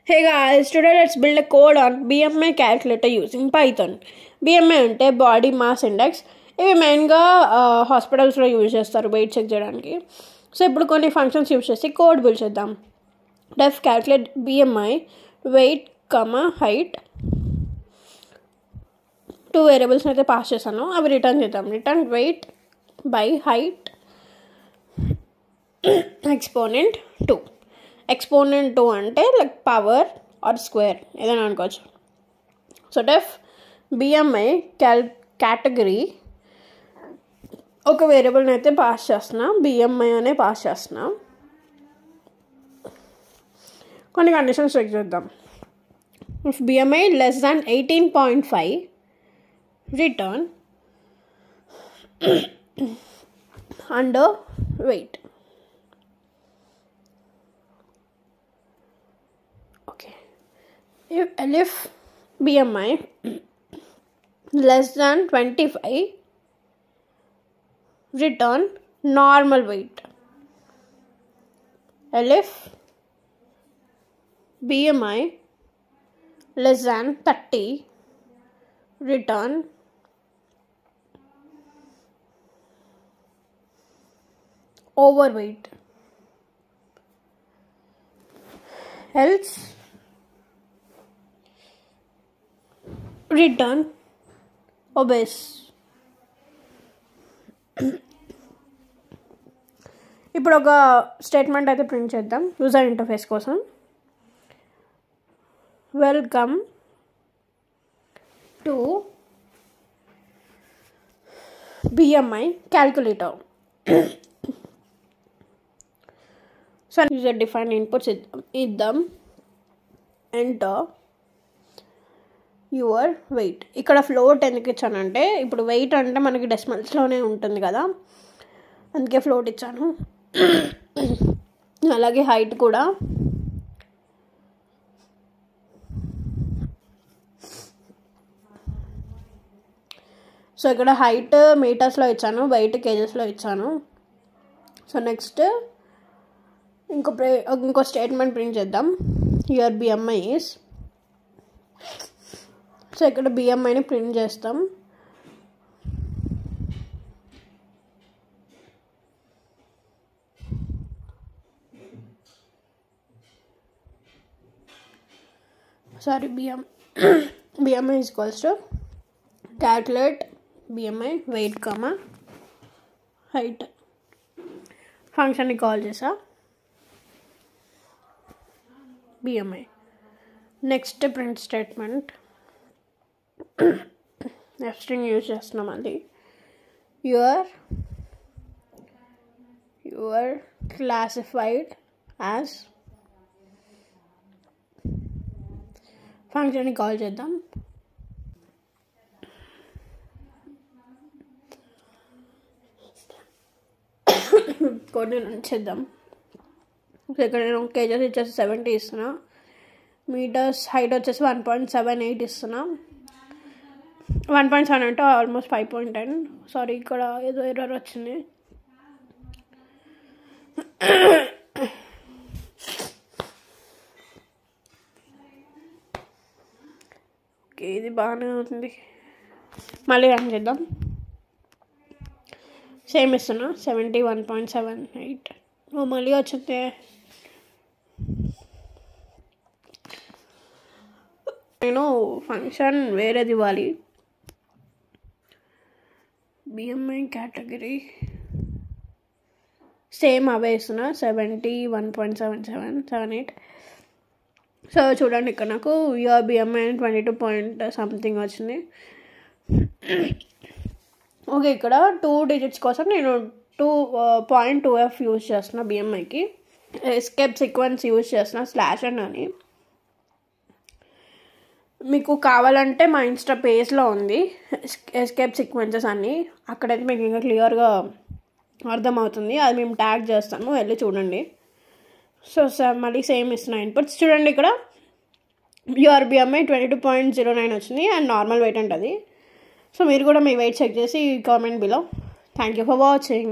Hey guys, today let's build a code on BMI calculator using Python. BMI అంటే body mass index. ఇవి మెయిన్గా హాస్పిటల్స్లో use చేస్తారు weight check చేయడానికి. So ఇప్పుడు కొన్ని ఫంక్షన్స్ యూజ్ చేసి కోడ్ బిల్డ్ చేద్దాం. డెఫ్ క్యాల్కులేట్ BMI వెయిట్ హైట్ 2 వేరియబుల్స్ని అయితే పాస్ చేశాను. అవి రిటర్న్ చేద్దాం. Return weight by height exponent 2. Exponent 2 అంటే లైక్ పవర్ ఆర్ స్క్వేర్ ఏదైనా అనుకోవచ్చు. సో డెఫ్ BMI కేటగిరీ ఒక వేరియబుల్ని అయితే పాస్ చేస్తున్నా, BMI అనే పాస్ చేస్తున్నా. కొన్ని కండిషన్స్ చెక్ చేద్దాం. If BMI less than 18.5 return under weight. If BMI less than 25 return normal weight. If BMI less than 30 return overweight. Else return obese. ఇప్పుడు ఒక స్టేట్మెంట్ అయితే ప్రింట్ చేద్దాం యూజర్ ఇంటర్ఫేస్ కోసం. Welcome to BMI calculator. So user define inputs ఇద్దాం. Enter your weight. ఇక్కడ float ఎందుకు ఇచ్చానంటే ఇప్పుడు వెయిట్ అంటే మనకి డెసిమల్స్లోనే ఉంటుంది కదా, అందుకే ఫ్లోట్ ఇచ్చాను. అలాగే హైట్ కూడా. సో ఇక్కడ హైట్ మీటర్స్లో ఇచ్చాను, వెయిట్ కేజెస్లో ఇచ్చాను. సో నెక్స్ట్ ఇంకో స్టేట్మెంట్ ప్రింట్ చేద్దాం. Your BMI is. సో ఇక్కడ BMIని ప్రింట్ చేస్తాం. Sorry BMI is equals to calculate BMI weight height ఫంక్షన్ని కాల్ చేసా. BMI next print statement F string use చేస్తున్నాం. అది యువర్ క్లాసిఫైడ్ యాజ్ ఫంక్షన్ని కాల్ చేద్దాం. కొన్ని చేద్దాం. ఇక్కడ నేను కేజెస్ వచ్చేసి 70 ఇస్తున్నా, మీటర్స్ హైట్ వచ్చేసి 1.78 ఇస్తున్నా. 1.7 అంటే ఆల్మోస్ట్ 5.10. సారీ ఇక్కడ ఏదో ఎర్రర్ వచ్చింది. ఓకే, ఇది బాగానే ఉంది. మళ్ళీ రన్ చేద్దాం. సేమ్ ఇస్తున్నా 71.78. మళ్ళీ వచ్చింది. నేను ఫంక్షన్ వేరేది ఇవ్వాలి. BMI కేటగిరీ సేమ్ అవే ఇస్తున్నా 71.7778. సో చూడండి ఇక్కడ నాకు యువర్ BMI 22 పాయింట్ సంథింగ్ వచ్చింది. ఓకే, ఇక్కడ 2 డిజిట్స్ కోసం నేను 2.2F యూజ్ చేస్తున్నా. BMIకి ఎస్కేప్ సీక్వెన్స్ యూజ్ చేస్తున్నా /n అని. మీకు కావాలంటే మా ఇన్స్టా పేజ్లో ఉంది ఎస్కేప్ సీక్వెన్సెస్ అన్నీ, అక్కడైతే మీకు ఇంకా క్లియర్గా అర్థమవుతుంది. అది మేము ట్యాగ్ చేస్తాము, వెళ్ళి చూడండి. సో మళ్ళీ సేమ్ ఇస్తున్న ఇన్పుట్స్ చూడండి. ఇక్కడ యువర్ BMI 22.09 వచ్చింది అండ్ నార్మల్ వెయిట్ ఉంటుంది. సో మీరు కూడా మీ వెయిట్ చెక్ చేసి comment below. Thank you for watching.